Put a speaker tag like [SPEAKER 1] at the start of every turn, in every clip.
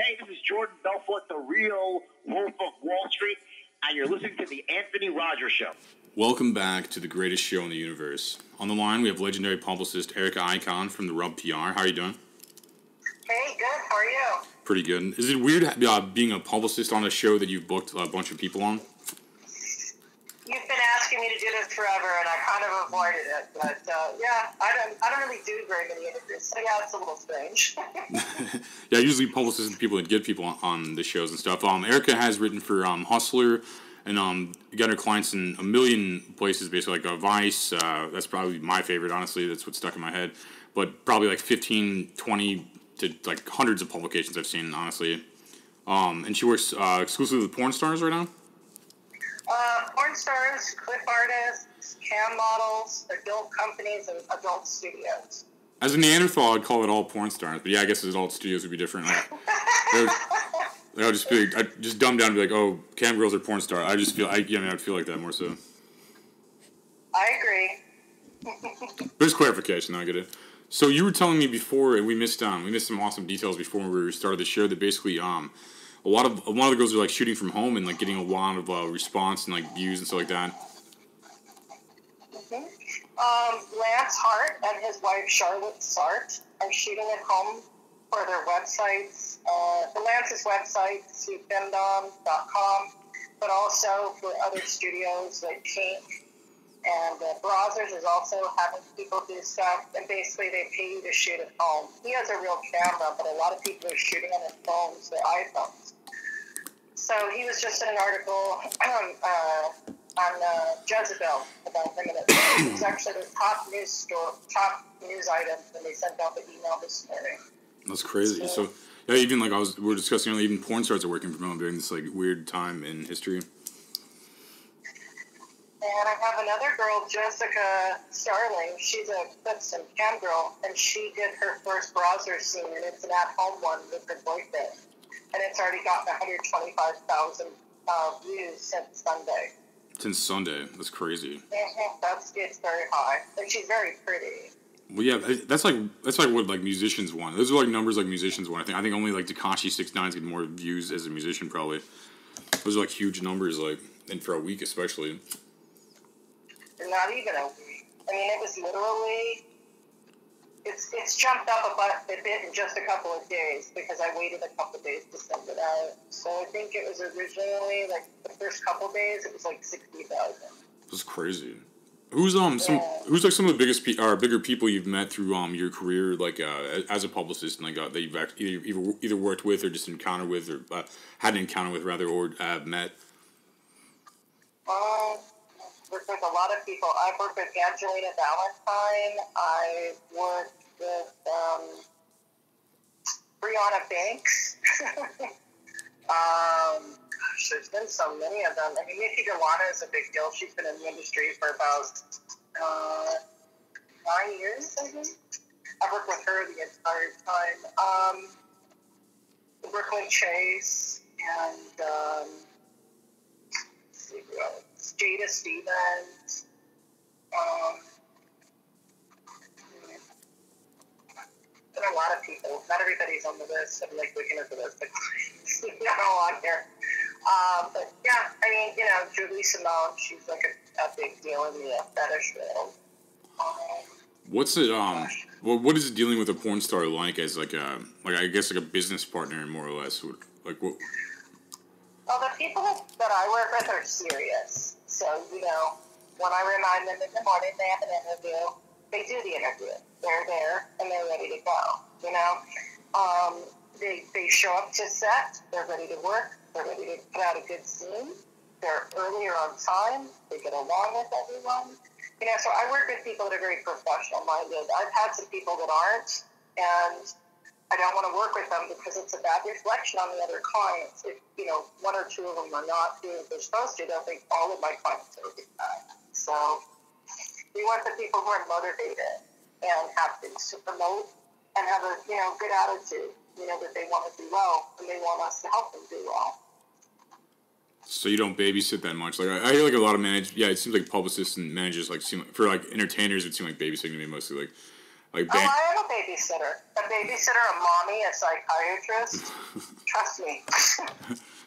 [SPEAKER 1] Hey, this is Jordan Belfort, the real Wolf of Wall Street, and you're listening to The Anthony Rogers Show.
[SPEAKER 2] Welcome back to the greatest show in the universe. On the line, we have legendary publicist Erika Icon from the Rub PR. How are you doing?
[SPEAKER 3] Hey, good. How are you?
[SPEAKER 2] Pretty good. Is it weird being a publicist on a show that you've booked a bunch of people on?
[SPEAKER 3] You've been asking me to do this forever, and I kind of avoided it. But yeah, I don't really do very many interviews, so yeah, it's a little strange.
[SPEAKER 2] Yeah, usually publicists are people that get people on the shows and stuff. Erika has written for Hustler, and got her clients in a million places, basically like Vice. That's probably my favorite, honestly. That's what stuck in my head. But probably like 15, 20 to like hundreds of publications I've seen, honestly. And she works exclusively with porn stars right now?
[SPEAKER 3] Porn stars, clip artists, cam models, adult companies, and adult studios.
[SPEAKER 2] As a Neanderthal, I'd call it all porn stars. But yeah, I guess adult studios would be different. I'd just be like, I'd just dumb down and be like, oh, cam girls are porn stars. I'd feel like that more so.
[SPEAKER 3] I agree.
[SPEAKER 2] There's clarification, I get it. So you were telling me before, and we missed some awesome details before we started the show, that basically a lot of the girls are like shooting from home and like getting a lot of response and like views and stuff like that.
[SPEAKER 3] Mm-hmm. Lance Hart and his wife Charlotte Sart are shooting at home for their websites. For Lance's website, suitfemdom.com, but also for other studios like Kink. And Brazzers is also having people do stuff, and basically they pay you to shoot at home. He has a real camera, but a lot of people are shooting on their phones, their iPhones. So he was just in an article on Jezebel about him, and it was actually the top news item when they sent out the email this morning.
[SPEAKER 2] That's crazy. So yeah, even like we were discussing earlier, even porn stars are working from home during this like weird time in history.
[SPEAKER 3] And I have another girl, Jessica Starling. She's a clips and cam girl, and she did her first browser scene, and it's an at-home one with her boyfriend. And it's already gotten 125,000 views since Sunday.
[SPEAKER 2] Since Sunday? That's crazy.
[SPEAKER 3] Mm-hmm. It's very high. And she's very pretty.
[SPEAKER 2] Well, yeah, that's like what like musicians want. Those are like numbers like musicians want. I think only like Tekashi 6ix9ine's get more views as a musician probably. Those are like huge numbers, like, and for a week especially.
[SPEAKER 3] Not even a week. I mean, it was literally, it's jumped up a bit in just a couple of days because I waited a couple of days to send it out. So I think it was originally, like, the first couple of days, it was like 60,000. That's
[SPEAKER 2] crazy. Who's who's like some of the biggest bigger people you've met through your career, like as a publicist, and like that you've either worked with or just encountered with, or had an encounter with rather, or have met?
[SPEAKER 3] Worked with a lot of people. I've worked with Angelina Valentine. I worked with Brianna Banks. Gosh, there's been so many of them. I mean, Nikki Delana is a big deal. She's been in the industry for about 9 years, I think. I've worked with her the entire time. Brooklyn Chase and let's see who else. Jada Stevens. There are a lot of people. Not everybody's on the list. I'm like looking at the list. Not all on here. But yeah, I mean, Julie Simone, she's like a big deal in the fetish world.
[SPEAKER 2] What's it? What is dealing with a porn star like as like I guess like a business partner more or less? Like what?
[SPEAKER 3] Well, the people that I work with are serious. So, when I remind them in the morning they have an interview, they do the interview. They're there, and they're ready to go, They show up to set, they're ready to work, they're ready to put out a good scene, they're earlier on time, they get along with everyone. So I work with people that are very professional-minded. I've had some people that aren't, and I don't want to work with them because it's a bad reflection on the other clients. If, one or two of them are not doing what they're supposed to, they'll think all of my clients are doing that. So we want the people who are motivated and have things to promote and have a, good attitude, that they want to do well and they want us to help them do well.
[SPEAKER 2] So you don't babysit that much. Like I hear like a lot of managers. Yeah, it seems like publicists and managers like seem like, for like entertainers, it seems like babysitting to me mostly. Like Like
[SPEAKER 3] Oh, I am a babysitter. A babysitter, a mommy, a psychiatrist. Trust me.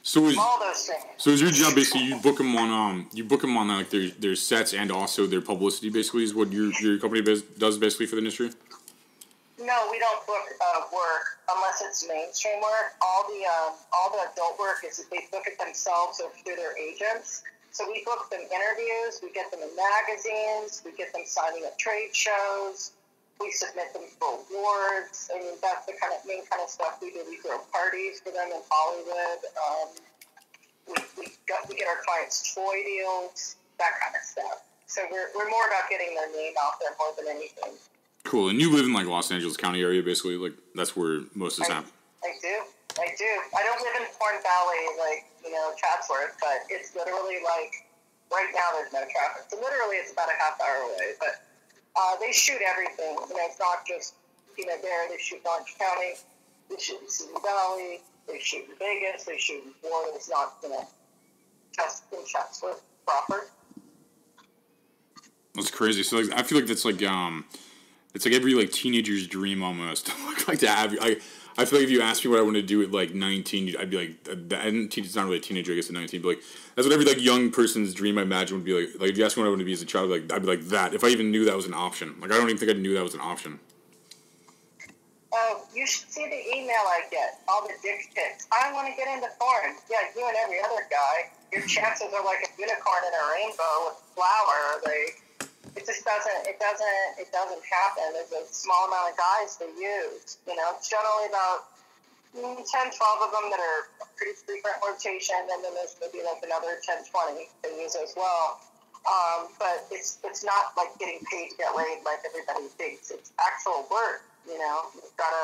[SPEAKER 2] So is
[SPEAKER 3] all those things.
[SPEAKER 2] So is your job basically you book them on like their sets and also their publicity basically is what your company does basically for the industry?
[SPEAKER 3] No, we don't book work unless it's mainstream work. All the adult work is that they book it themselves or through their agents. So we book them interviews, we get them in magazines, we get them signing at trade shows, we submit them for awards. I mean, that's the main kind of stuff we do. We throw parties for them in Hollywood. We get our clients toy deals, that kind of stuff. So we're more about getting their name out there more than anything.
[SPEAKER 2] Cool. And you live in like Los Angeles County area, basically. Like that's where most of this happens.
[SPEAKER 3] I do. I don't live in Corn Valley, like Chatsworth, but it's literally like right now there's no traffic. So literally it's about a half hour away. But they shoot everything. It's not just there. They shoot in Orange County. They shoot in Cedar Valley. They shoot in Vegas. They shoot in Florida. It's not just in Chatsworth proper.
[SPEAKER 2] That's crazy. So like, I feel like that's like it's like every like teenager's dream almost. Like to have. I feel like if you asked me what I want to do at like 19, I'd be like, it's not really a teenager, I guess, at 19, but like that's what every like young person's dream I imagine would be like. Like if you asked me what I want to be as a child, I'd be like that. If I even knew that was an option, like I don't even think I knew that was an option.
[SPEAKER 3] Oh, you should see the email I get, all the dick pics. I want to get into porn. Yeah, you and every other guy. Your chances are like a unicorn in a rainbow with a flower. It just doesn't happen. There's a small amount of guys they use. It's generally about 10, 12 of them that are pretty frequent rotation, and then there's maybe like another 10, 20 they use as well. But it's not like getting paid to get laid like everybody thinks. It's actual work. You've got to,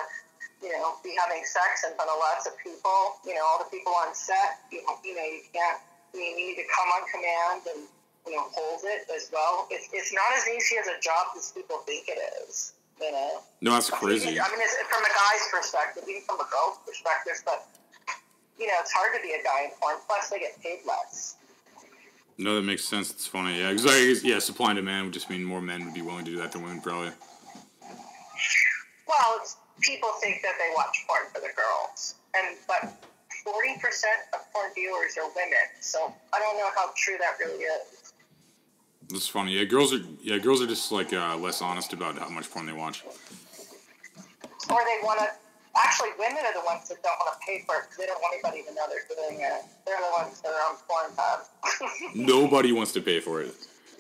[SPEAKER 3] be having sex in front of lots of people. All the people on set. You can't. You need to come on command and hold it as well. It's not as easy as a job as people think it is.
[SPEAKER 2] No, that's crazy.
[SPEAKER 3] I mean, it's from a guy's perspective, even from a girl's perspective, but it's hard to be a guy in porn. Plus, they get paid less.
[SPEAKER 2] No, that makes sense. It's funny, yeah. Because supply and demand would just mean more men would be willing to do that than women, probably.
[SPEAKER 3] Well, people think that they watch porn for the girls, but 40% of porn viewers are women. So I don't know how true that really is.
[SPEAKER 2] That's funny. Yeah, girls are just like less honest about how much porn they watch.
[SPEAKER 3] Or they want to. Actually, women are the ones that don't want to pay for it because they don't want anybody to know they're doing it. They're the ones that are on Pornhub.
[SPEAKER 2] Nobody wants to pay for it.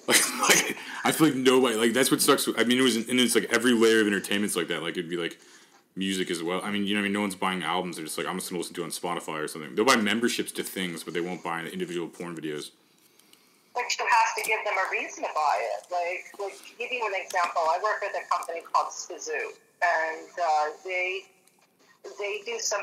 [SPEAKER 2] Like I feel like nobody. Like that's what sucks. I mean, it's like every layer of entertainment's like that. Like it'd be like music as well. I mean, no one's buying albums. They're just like, I'm just gonna listen to it on Spotify or something. They'll buy memberships to things, but they won't buy individual porn videos.
[SPEAKER 3] But you have to give them a reason to buy it. Like to give you an example, I work with a company called Spazoo, and they do some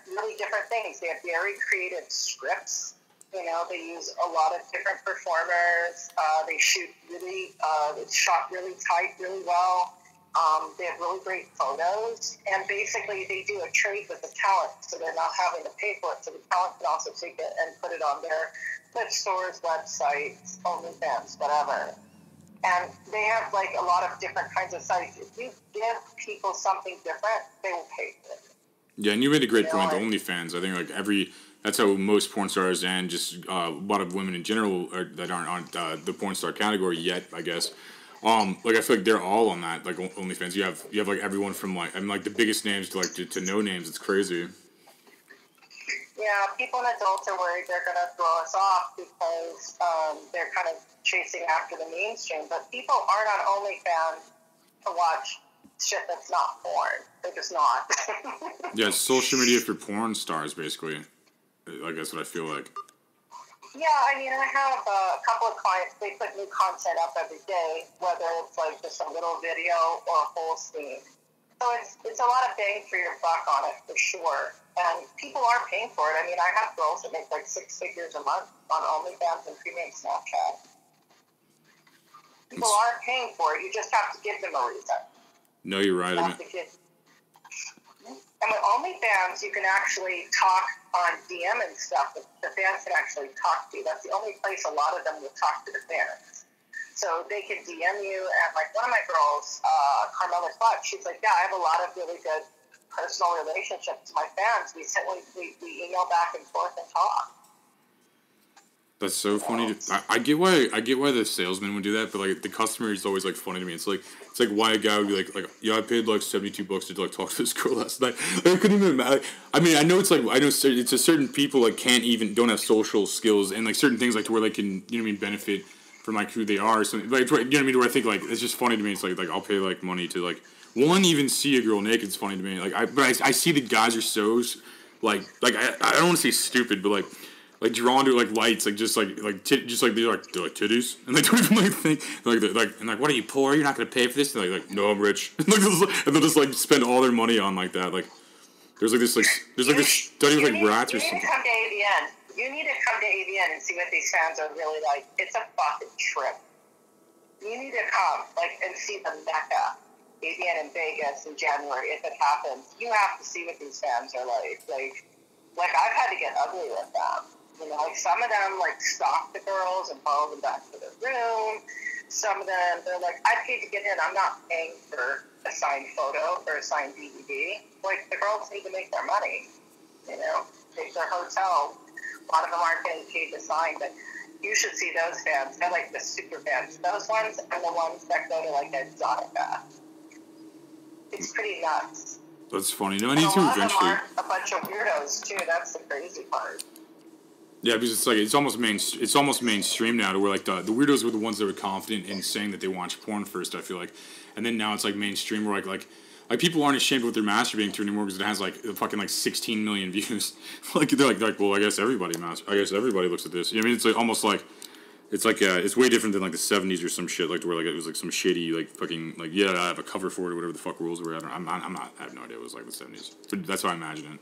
[SPEAKER 3] really different things. They have very creative scripts. They use a lot of different performers. They shoot it's shot really tight, really well. They have really great photos, and basically they do a trade with the talent, so they're not having to pay for it. So the talent can also take it and put it on their web stores, websites, OnlyFans, whatever. And they have like a lot of different kinds of sites. If you give people something different, they will pay for it.
[SPEAKER 2] Yeah, and you made a great point. The OnlyFans, I think like that's how most porn stars and just a lot of women in general that aren't on the porn star category yet, I guess. Like I feel like they're all on that, like OnlyFans. You have like everyone from like the biggest names to like to no names. It's crazy.
[SPEAKER 3] Yeah, people and adults are worried they're going to throw us off because they're kind of chasing after the mainstream. But people aren't on OnlyFans to watch shit that's not porn. They're just not.
[SPEAKER 2] Yeah, it's social media for porn stars, basically. Like that's what I feel like.
[SPEAKER 3] Yeah, I mean, I have a couple of clients. They put new content up every day, whether it's like just a little video or a whole scene. So it's a lot of bang for your buck on it for sure. And people are paying for it. I mean, I have girls that make like 6 figures a month on OnlyFans and premium Snapchat. People are paying for it. You just have to give them a reason.
[SPEAKER 2] No, you're right.
[SPEAKER 3] And with OnlyFans, you can actually talk on DM and stuff that the fans can actually talk to. That's the only place a lot of them will talk to the fans. So they can DM you, and like one of my girls, Carmela Clark, she's like, yeah, I have a lot of really good personal relationships with my fans. We email back and forth and talk.
[SPEAKER 2] That's so funny. I get why the salesman would do that, but like the customer is always like funny to me. It's like why a guy would be like yeah, I paid like $72 to like talk to this girl last night. Like, I couldn't even. I mean, I know it's a certain people like don't have social skills and like certain things like to where they can benefit from like who they are. Or something like where I think like it's just funny to me. It's like I'll pay like money to like one even see a girl naked. It's funny to me. Like I see the guys are so like I don't want to say stupid, but like drawn to like lights, like just like they're like titties, and they don't even like think like what are you, poor? You're not gonna pay for this? And like no, I'm rich, and they'll just like spend all their money on like that. Like there's this study with like rats or something.
[SPEAKER 3] You need to come to AVN. You need to come to AVN and see what these fans are really like. It's a fucking trip. You need to come and see the Mecca, AVN in Vegas in January if it happens. You have to see what these fans are like. Like I've had to get ugly with them. Like some of them like stalk the girls and follow them back to their room. Some of them, they're like, I paid to get in. I'm not paying for a signed photo or a signed DVD. Like the girls need to make their money. Take their hotel. A lot of them aren't getting paid to sign, but you should see those fans. They're like the super fans. Those ones are the ones that go to like Exotica. It's pretty nuts.
[SPEAKER 2] That's funny. No, I need to eventually.
[SPEAKER 3] A bunch of weirdos too. That's the crazy part.
[SPEAKER 2] Yeah, because it's almost mainstream now to where like the weirdos were the ones that were confident in saying that they watch porn first. I feel like, and then now it's like mainstream where like people aren't ashamed of what they're masturbating to anymore because it has like fucking like 16 million views. Like they're like well I guess everybody looks at this. I mean it's like almost like it's like it's way different than like the 70s or some shit like to where like it was like some shady like fucking like yeah I have a cover for it or whatever the fuck rules were. I have no idea. It was like the 70s. But that's how I imagine it.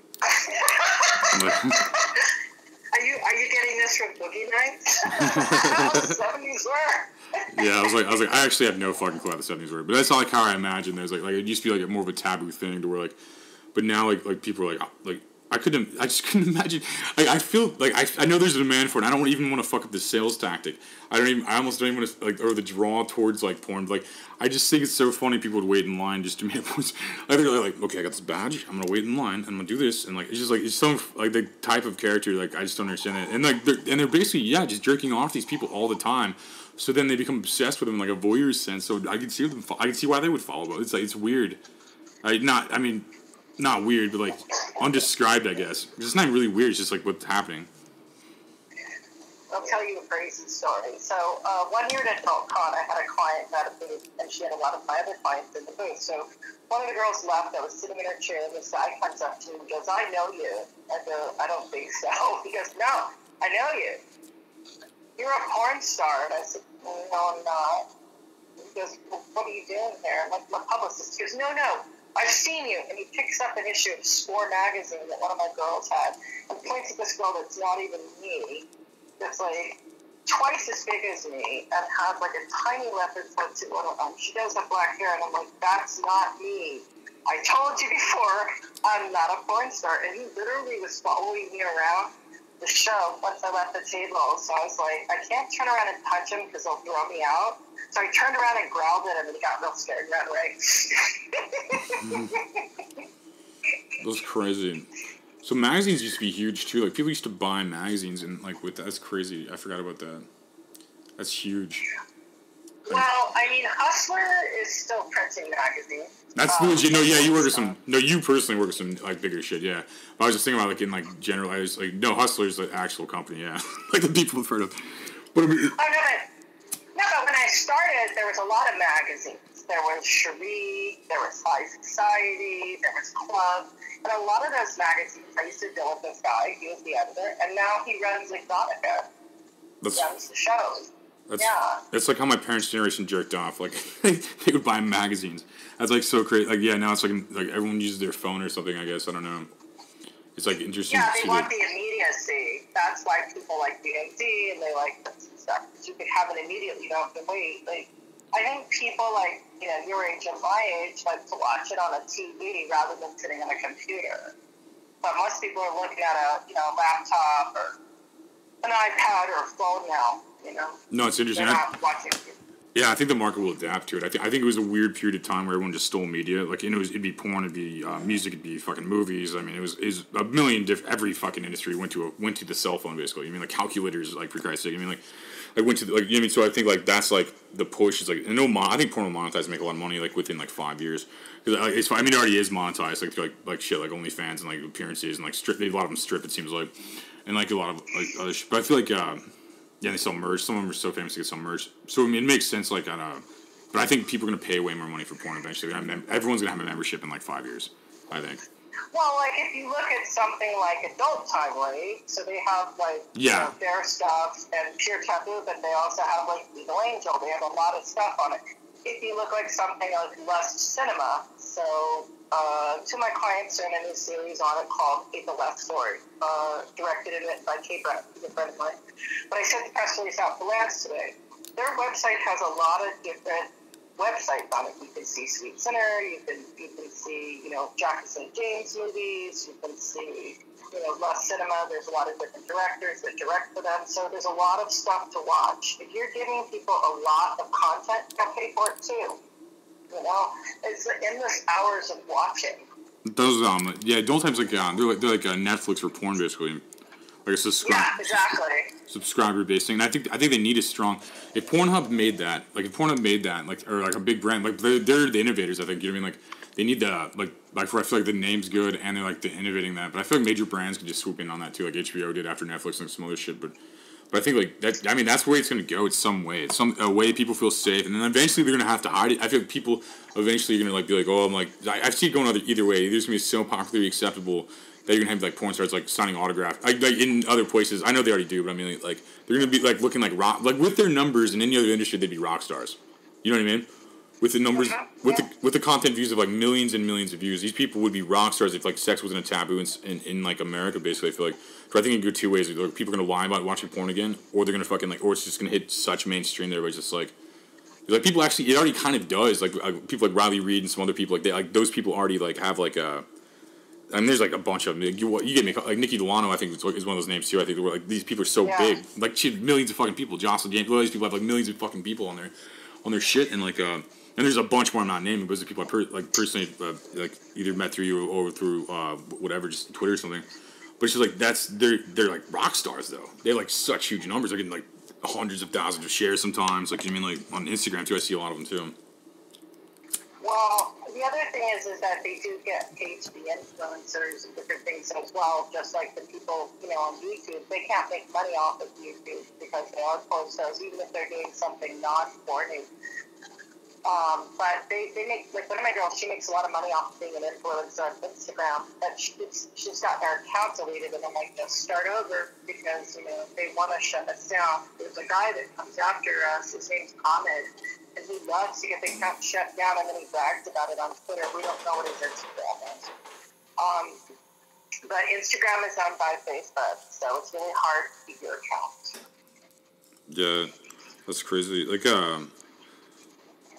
[SPEAKER 2] I'm like,
[SPEAKER 3] Are you getting this from Boogie Nights? How the 70s were?
[SPEAKER 2] Yeah, I was like, I actually have no fucking clue how the 70s were, but that's like how I imagine. There's like it used to be like more of a taboo thing to where like, but now like people are like I just couldn't imagine. I feel like I know there's a demand for it. I don't even want to fuck up the sales tactic. I almost don't even want to like or the draw towards like porn. But, like I just think it's so funny people would wait in line just to make points. I think they're like, okay, I got this badge. I'm gonna wait in line. I'm gonna do this, and like it's just like it's some like the type of character like I just don't understand it. And like they're basically just jerking off these people all the time. So then they become obsessed with them like a voyeur sense. So I can see them. I can see why they would follow. But it's like it's weird. Not weird, but like undescribed, I guess. It's not really weird. It's just like what's happening.
[SPEAKER 3] I'll tell you a crazy story. So 1 year at Adult Con, I had a client at a booth, and she had a lot of my other clients in the booth. So one of the girls left. I was sitting in her chair, and this guy comes up to me and goes, "I know you." I go, "I don't think so." He goes, "No, I know you. You're a porn star." And I said, "No, I'm not." He goes, "Well, what are you doing there?" I'm like, "I'm a publicist." He goes, "No, I've seen you." And he picks up an issue of Score magazine that one of my girls had and points at this girl that's not even me, that's like twice as big as me and has like a tiny leopard tattoo on. She does have black hair, and I'm like, "That's not me. I told you before, I'm not a porn star." And he literally was following me around the show once I left the table. So I was like, I can't turn around and touch him because he'll throw me out. So I turned around and growled at him, and he got real scared and ran away.
[SPEAKER 2] That's crazy. So magazines used to be huge too. Like people used to buy magazines, and like that's crazy. I forgot about that. That's huge.
[SPEAKER 3] Well, I mean, Hustler is still printing magazines.
[SPEAKER 2] That's legit. No, yeah, you work with some. No, you personally work with some like bigger shit. Yeah, but I was just thinking about like in like general. I was like, no, Hustler's the actual company. Yeah, like the people have heard of. But I mean,
[SPEAKER 3] but when I started, there was a lot of magazines. There was Cherie, there was High Society, there was Club, and a lot of those magazines, I used to deal with this guy. He was the editor, and now he runs Exotica. He runs the shows.
[SPEAKER 2] It's like how my parents' generation jerked off. Like they would buy magazines. That's like so crazy. Like now it's like everyone uses their phone or something. I guess I don't know. It's like interesting.
[SPEAKER 3] Yeah, they want the immediacy. That's why people like BMD and they like this and stuff. Because you can have it immediately. You don't have to wait. Like I think people like your age and my age like to watch it on a TV rather than sitting on a computer. But most people are looking at a laptop or an iPad or a phone now.
[SPEAKER 2] No, it's interesting.
[SPEAKER 3] They're not watching.
[SPEAKER 2] Yeah, I think the market will adapt to it. I think it was a weird period of time where everyone just stole media. Like, it'd be porn, it'd be music, it'd be fucking movies. I mean, it was a million different. Every fucking industry went to the cell phone basically. I mean, like calculators, like for Christ's sake. I mean, like went to the, like, you know what I mean. So I think like that's like the push. Is like, and I think porn will monetize, and make a lot of money like within like 5 years. Because it's, I mean, it already is monetized. Like shit, like OnlyFans and like appearances and like strip. A lot of them strip. It seems like, and like a lot of like other shit. But I feel like yeah, they sell merch. Some of them are so famous to get some merch. So I mean, it makes sense like on a. But I think people are going to pay way more money for porn eventually. Everyone's going to have a membership in like 5 years, I think.
[SPEAKER 3] Well, like if you look at something like Adult Time, right? So they have like their stuff and Pure Taboo, but they also have like Legal Angel. They have a lot of stuff on it. If you look like something like Lust Cinema, so two of my clients are in a new series on it called The Last Story, directed in it by Kate Brett, who's a friend of mine. But I sent the press release out to Lance today. Their website has a lot of different websites on it. You can see Sweet Sinner, you can see, Jackie St. James movies, you can see, Lust Cinema. There's a lot of different directors that direct for them. So there's a lot of stuff to watch. If you're giving people a lot of content, you gotta pay for it too. It's the endless hours of watching.
[SPEAKER 2] Those Adult Time's like they're like a Netflix for porn basically. Like a subscriber based thing. And I think they need a strong. If Pornhub made that, or like a big brand, like they're the innovators. I think, you know what I mean. Like they need the I feel like the name's good and they're like the innovating that. But I feel like major brands could just swoop in on that too, like HBO did after Netflix and some other shit. But I think like that. I mean, that's the way it's gonna go. It's some way. It's a way people feel safe, and then eventually they're gonna have to hide it. I feel like people eventually are gonna like be like, oh, I'm like I see it going either way. Either it's gonna be so popularly acceptable that you're gonna have like porn stars like signing autographs, like in other places. I know they already do, but I mean like they're gonna be like looking like rock, like with their numbers in any other industry, they'd be rock stars. You know what I mean? With the numbers, with the content views of like millions and millions of views, these people would be rock stars if like sex wasn't a taboo in like America. Basically, I feel like. So I think it can go two ways. Like, people are gonna lie about watching porn again, or they're gonna fucking like, or it's just gonna hit such mainstream that everybody's just like people actually. It already kind of does. Like people like Riley Reid and some other people those people already like have like a. I mean, there's like a bunch of them. You get me like Nikki Delano. I think is one of those names too. I think like these people are so big. Like she had millions of fucking people. Jocelyn James. All these people have like millions of fucking people on their shit, and like and there's a bunch more I'm not naming, but there's people I personally like either met through you or through whatever, just Twitter or something. But it's just like they're like rock stars though. They have like such huge numbers. They're getting like hundreds of thousands of shares sometimes. Like, you mean, like on Instagram too, I see a lot of them too.
[SPEAKER 3] Well, the other thing is that they do get paid to be influencers and different things as well, just like the people, on YouTube. They can't make money off of YouTube because they are porn stars, even if they're doing something non-porny. But they make, like one of my girls, she makes a lot of money off of being an influencer on Instagram, but she's gotten her account deleted, and I'm like, just start over because, they want to shut us down. There's a guy that comes after us, his name's Ahmed, and he loves to get the account shut down, and then he brags about it on Twitter. We don't know what his Instagram is. But Instagram is owned by Facebook, so it's really hard to keep your account.
[SPEAKER 2] Yeah, that's crazy.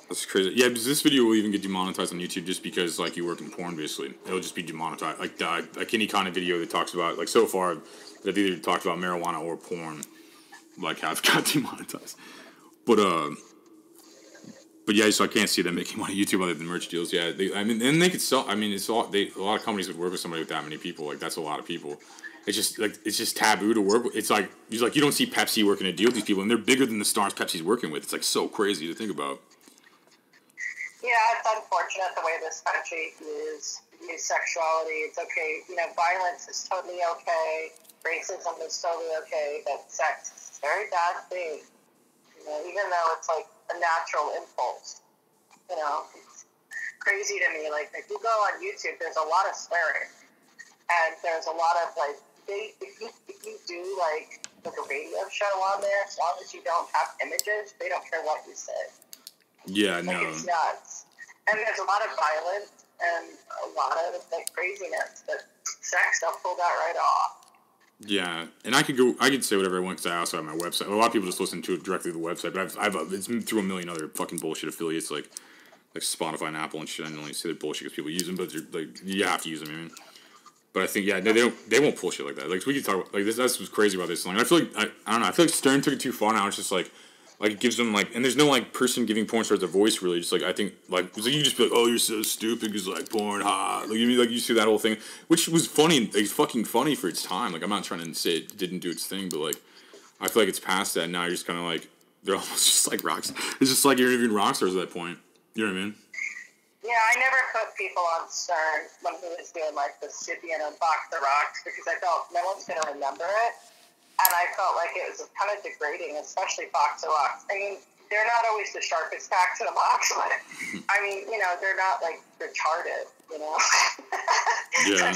[SPEAKER 2] That's crazy. Yeah, because this video will even get demonetized on YouTube just because, like, you work in porn, basically. It'll just be demonetized. Like any kind of video that talks about, like, so far, they've either talked about marijuana or porn, like, have got demonetized. But yeah, so I can't see them making money on YouTube other than merch deals. Yeah, and they could sell. I mean, a lot of companies would work with somebody with that many people. Like, that's a lot of people. It's just taboo to work with. It's like you don't see Pepsi working a deal with these people, and they're bigger than the stars Pepsi's working with. It's like so crazy to think about.
[SPEAKER 3] Yeah, it's unfortunate the way this country views sexuality. It's okay, violence is totally okay, racism is totally okay, but sex is a very bad thing. Even though it's like a natural impulse. It's crazy to me. Like, if you go on YouTube, there's a lot of swearing, and there's a lot of if you do like a radio show on there, as long as you don't have images, they don't care what you say.
[SPEAKER 2] Yeah, no.
[SPEAKER 3] It's nuts. And there's a lot of violence and a lot of craziness, but sex, they'll pull that right off.
[SPEAKER 2] Yeah, and I could say whatever I want because I also have my website. A lot of people just listen to it directly to the website, but it's through a million other fucking bullshit affiliates like Spotify and Apple and shit. I don't really say they're bullshit because people use them, but you have to use them. I mean, but I think they won't pull shit like that. Like, we could talk about like this. That's what's crazy about this song. I feel like I don't know. I feel like Stern took it too far now. It's just like like it gives them like, and there's no like person giving porn stars a voice really. Just like I think like it's like you just be like, oh, you're so stupid because like porn hot. Like you see that whole thing, which was funny, like fucking funny for its time. Like I'm not trying to say it didn't do its thing, but like I feel like it's past that now. You're just kind of like they're almost just like rocks. It's just like you're interviewing rock stars at that point. You know what I mean?
[SPEAKER 3] Yeah, I never put people on Stern when he was doing like the Sibian and Box the Rocks because I felt no one's going to remember it. And I felt like it was kind of degrading, especially Box the Rocks. I mean, they're not always the sharpest packs in a box, but I mean, you know, they're not like retarded, you know?
[SPEAKER 2] Yeah.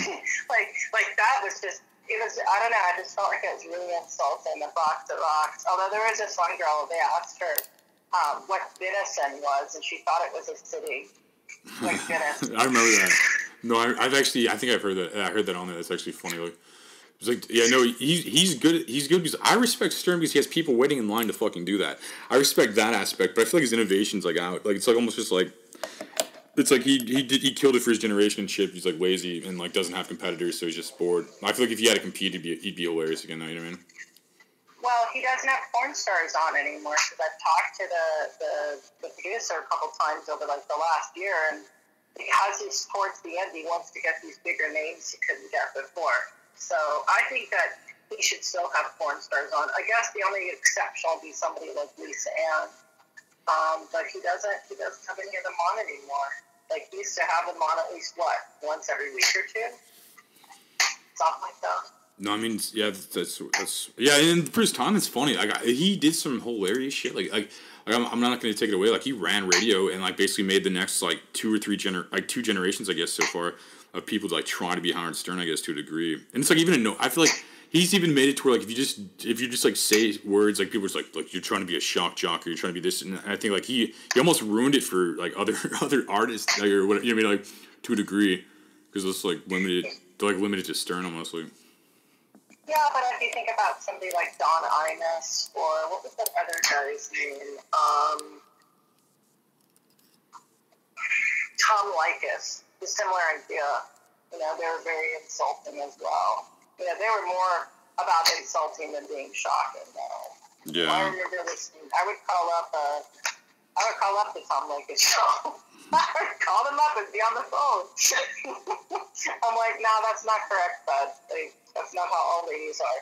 [SPEAKER 3] like that was just, it was, I don't know, I just felt like it was really insulting, the Box the Rocks. Although there was this one girl, they asked her what venison was, and she thought it was a city. Like venison.
[SPEAKER 2] I remember that. No, I've actually, I think I've heard that. I heard that on there. That's actually funny. Like, it's like, yeah, no, he's good. He's good because I respect Stern because he has people waiting in line to fucking do that. I respect that aspect, but I feel like his innovation's like out. Like it's like almost just like, it's like he killed it for his generation and shit. He's like lazy and like doesn't have competitors, so he's just bored. I feel like if he had to compete, he'd be hilarious again. You know what I mean?
[SPEAKER 3] Well, he doesn't have porn stars on anymore because I've talked to the producer a couple times over like the last year, and because he's towards the end, he wants to get these bigger names he couldn't get before. So I think that he should still have porn stars on. I guess the only exception will be somebody like Lisa Ann, but he doesn't have any of them on anymore. Like he used to have them on at least once every week or two, something like that.
[SPEAKER 2] No, I mean, yeah, that's yeah, and for his time, it's funny. Like he did some hilarious shit. Like I'm not going to take it away. Like he ran radio and like basically made the next like two generations, I guess, so far of people to like try to be Howard Stern, I guess, to a degree. And it's like even I feel like he's even made it to where like if you just like say words, like people are just like you're trying to be a shock jock or you're trying to be this, and I think like he almost ruined it for like other artists like, or what, you know what I mean, like to a degree because it's like limited to Stern almost like.
[SPEAKER 3] Yeah, but if you think about somebody like Don Imus, or what was that other guy's name? Tom Likas, a similar idea. You know, they were very insulting as well. You know, they were more about insulting than being shocking, though.
[SPEAKER 2] Yeah.
[SPEAKER 3] I remember listening. I would call up the Tom Likas show. I would call them up and be on the phone. I'm like, no, that's not correct, bud. That's not how all ladies are.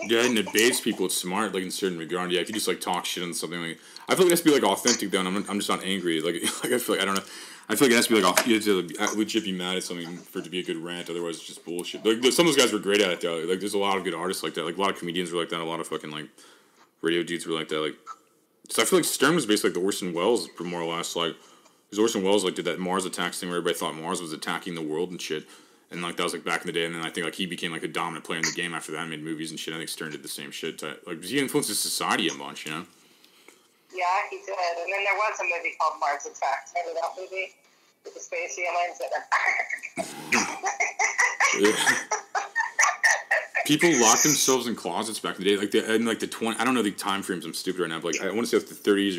[SPEAKER 2] Yeah, and it baits people. It's smart, like in certain regard. Yeah, if you just like talk shit on something, like I feel like it has to be like authentic. Though, and I'm just not angry. Like I feel like I don't know. I feel like it has to be like you have to like, legit be mad at something for it to be a good rant. Otherwise, it's just bullshit. Like some of those guys were great at it. Though. Like there's a lot of good artists like that. Like a lot of comedians were like that. A lot of fucking like radio dudes were like that. Like so, I feel like Stern was basically like the Orson Welles, more or less. Like because Orson Welles like did that Mars attacks thing where everybody thought Mars was attacking the world and shit. And like that was like back in the day, and then I think like he became like a dominant player in the game after that, and made movies and shit. I think Stern did the same shit. Like he influenced his society a bunch, you know.
[SPEAKER 3] Yeah, he did. And then there was a movie called Mars Attacks. Remember that movie with the space aliens?
[SPEAKER 2] People locked themselves in closets back in the day, like the 20. I don't know the time frames. I'm stupid right now, but like I want to say like the 30s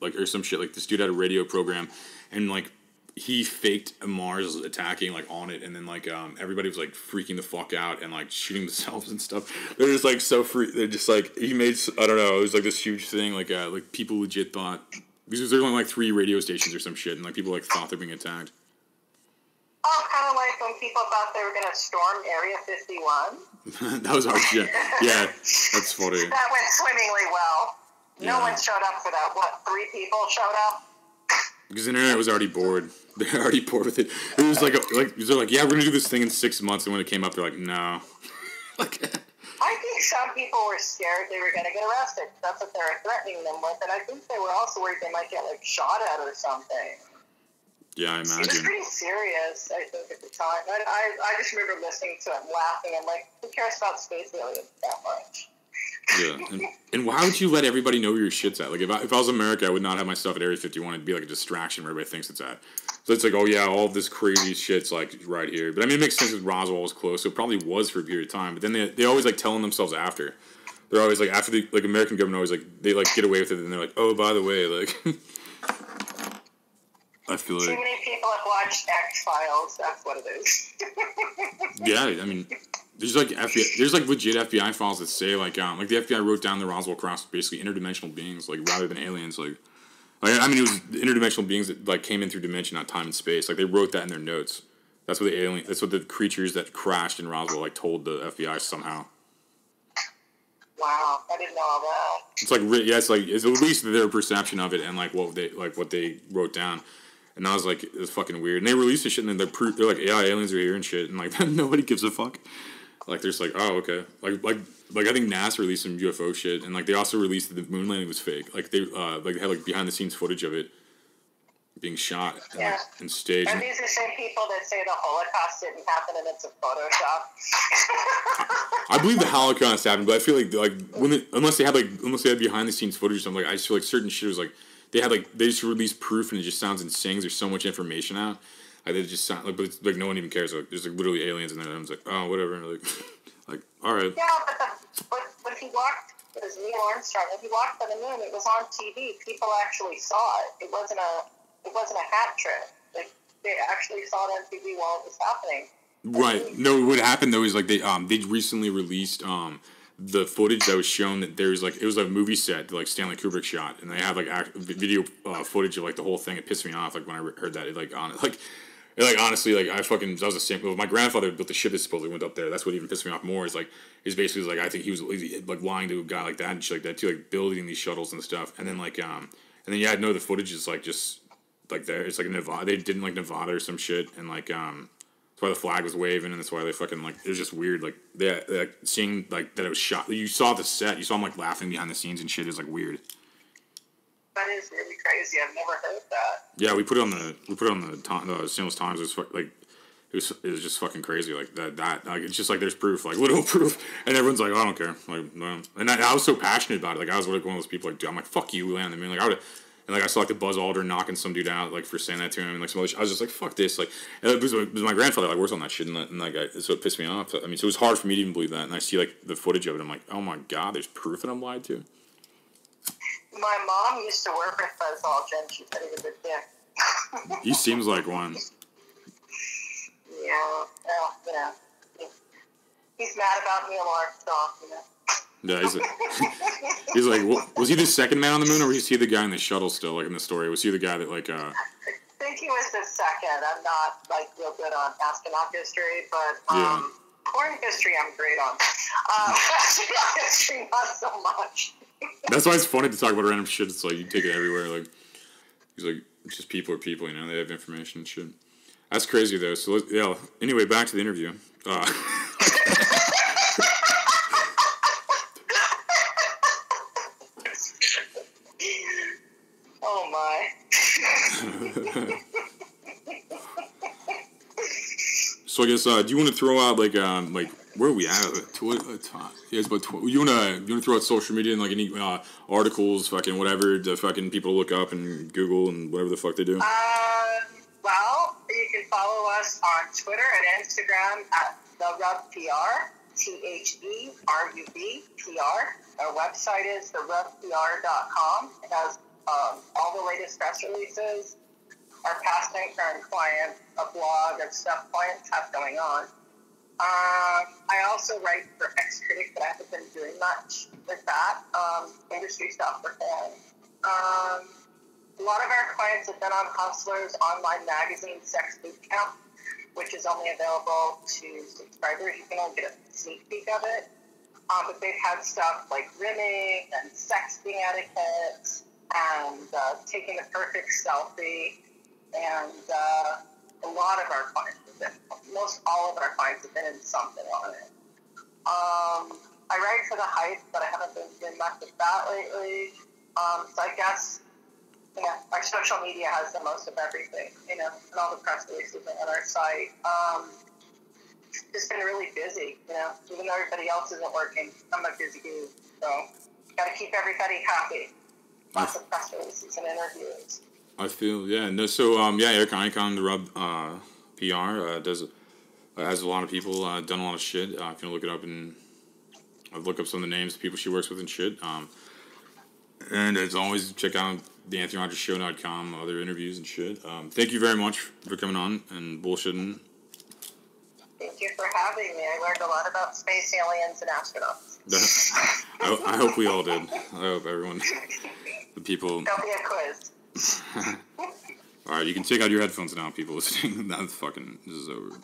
[SPEAKER 2] or some shit. Like this dude had a radio program, and like. He faked Mars attacking like on it, and then like everybody was like freaking the fuck out and like shooting themselves and stuff. They're just like so free. They're just like he made. I don't know. It was like this huge thing. Like people legit thought because there's only like 3 radio stations or some shit, and like people like thought they're being attacked.
[SPEAKER 3] Oh, kind of like when people thought they were gonna storm Area 51.
[SPEAKER 2] That was hard shit. Yeah, that's funny.
[SPEAKER 3] That went swimmingly well. No one showed up for that. What? 3 people showed up.
[SPEAKER 2] Because the internet was already bored. They're already bored with it. It was like they're like, yeah, we're gonna do this thing in 6 months, and when it came up, they're like, no.
[SPEAKER 3] I think some people were scared they were gonna get arrested. That's what they were threatening them with, and I think they were also worried they might get like shot at or something.
[SPEAKER 2] Yeah, I imagine.
[SPEAKER 3] It was pretty serious, I think, at the time. I just remember listening to it and laughing. I'm like, who cares about space aliens that much?
[SPEAKER 2] Yeah, and why would you let everybody know where your shit's at? Like, if I was America, I would not have my stuff at Area 51. It'd be like a distraction where everybody thinks it's at. So it's like, oh yeah, all this crazy shit's like right here. But I mean, it makes sense because Roswell was close, so it probably was for a period of time. But then they always like telling themselves after. They're always like, after the like American government always like, they like get away with it, and they're like, oh, by the way, like, I feel like.
[SPEAKER 3] Too many people have watched X-Files, that's what it is.
[SPEAKER 2] Yeah, I mean, There's like there's like legit FBI files that say like the FBI wrote down the Roswell crash basically interdimensional beings like rather than aliens like I mean it was interdimensional beings that like came in through dimension, not time and space. Like they wrote that in their notes. That's what the creatures that crashed in Roswell like told the FBI somehow.
[SPEAKER 3] Wow, I didn't know all that.
[SPEAKER 2] It's like it's at least their perception of it and like what they wrote down. And I was like, it's fucking weird. And they released this shit and they're like, yeah, aliens are here and shit. And like nobody gives a fuck. Like they're just like, oh, okay. Like I think NASA released some UFO shit, and like they also released that the moon landing was fake. Like they had like behind the scenes footage of it being shot and staged.
[SPEAKER 3] Are these the same people that say the Holocaust didn't happen and it's a Photoshop?
[SPEAKER 2] I believe the Holocaust happened, but I feel like unless they had behind the scenes footage or something, like I just feel like certain shit was like they just released proof and it just sounds insane. There's so much information out. Like they just sound like, but it's, like no one even cares. Like there's like literally aliens in there. And I was like, oh, whatever. Like all right.
[SPEAKER 3] Yeah, but when he walked, it was Neil Armstrong. When he walked by the moon, it was on TV. People actually saw it. It wasn't a hat trick. Like they actually saw it on TV while it was happening.
[SPEAKER 2] Right. No, what happened though is like they recently released the footage that was shown that there's like it was a movie set that like Stanley Kubrick shot, and they have like video footage of like the whole thing. It pissed me off like when I heard that. Honestly, like I fucking that was the same. Well, my grandfather built the ship that supposedly went up there. That's what even pissed me off more. Is basically like I think he was like lying to a guy like that and shit like that too, like building these shuttles and stuff. And then the footage is like just like there. It's like Nevada. They didn't like Nevada or some shit, and like that's why the flag was waving, and that's why they fucking like it was just weird. Like they like seeing like that it was shot. You saw the set. You saw him like laughing behind the scenes and shit. It was like weird.
[SPEAKER 3] That is really crazy. I've never heard that.
[SPEAKER 2] Yeah, we put it on the St. Louis Times. It was just fucking crazy. Like that like it's just like there's proof, like literal proof, and everyone's like, oh, I don't care. Like, no. And I was so passionate about it. Like I was like one of those people. Like, dude, I'm like, fuck you, we land on the moon. Like I would. And like I saw like the Buzz Aldrin knocking some dude out like for saying that to him and like some other shit. I was just like, fuck this. Like and it was my grandfather like works on that shit and like so it pissed me off. I mean, so it was hard for me to even believe that. And I see like the footage of it. I'm like, oh my god, there's proof that I'm lied to.
[SPEAKER 3] My mom used to work with Buzz Aldrin. She said he was a dick.
[SPEAKER 2] He seems like one.
[SPEAKER 3] Yeah, well, you know, he's mad about Neil Armstrong, you know.
[SPEAKER 2] Yeah, he's like, was he the second man on the moon, or was he the guy in the shuttle still, like in the story? Was he the guy that like? I
[SPEAKER 3] think he was the second. I'm not like real good on astronaut history, but porn history I'm great on. Astronaut history not so much.
[SPEAKER 2] That's why it's funny to talk about random shit. It's like you take it everywhere. Like he's like, it's just people are people, you know. They have information and shit. That's crazy though. So yeah. Anyway, back to the interview.
[SPEAKER 3] Oh my.
[SPEAKER 2] So I guess do you want to throw out like where are we at? Yes, but you wanna throw out social media and like any articles, fucking whatever, the fucking people to look up and Google and whatever the fuck they do.
[SPEAKER 3] Well, you can follow us on Twitter and Instagram at TheRubPR, TheRubPR. Our website is therubpr.com. It has all the latest press releases, our past and current clients, a blog of stuff clients have going on. I also write for X-Critic, but I haven't been doing much with that. Industry stuff for fans. A lot of our clients have been on Hustler's online magazine, Sex Boot Camp, which is only available to subscribers. You can only get a sneak peek of it. But they've had stuff like rimming and sexting etiquette and taking the perfect selfie. And a lot of our clients have been, most all of our clients have been in something on it. I write for The Hype, but I haven't been doing much with that lately. So I guess, you know, our social media has the most of everything, you know, and all the press releases on our site. Just been really busy, you know, even though everybody else isn't working. I'm a busy dude, so got to keep everybody happy. Lots of press releases and interviews.
[SPEAKER 2] I feel, yeah. No, so, Erika Icon, the Rub PR, has a lot of people, done a lot of shit. If you want to look it up and look up some of the names of people she works with and shit. And as always, check out theanthonyrogersshow.com, other interviews and shit. Thank you very much for coming on and bullshitting.
[SPEAKER 3] Thank you for having me. having me. I learned a lot about space aliens and astronauts.
[SPEAKER 2] I hope we all did. I hope everyone, the people.
[SPEAKER 3] There'll be a quiz.
[SPEAKER 2] All right, you can take out your headphones now, people listening. This is over.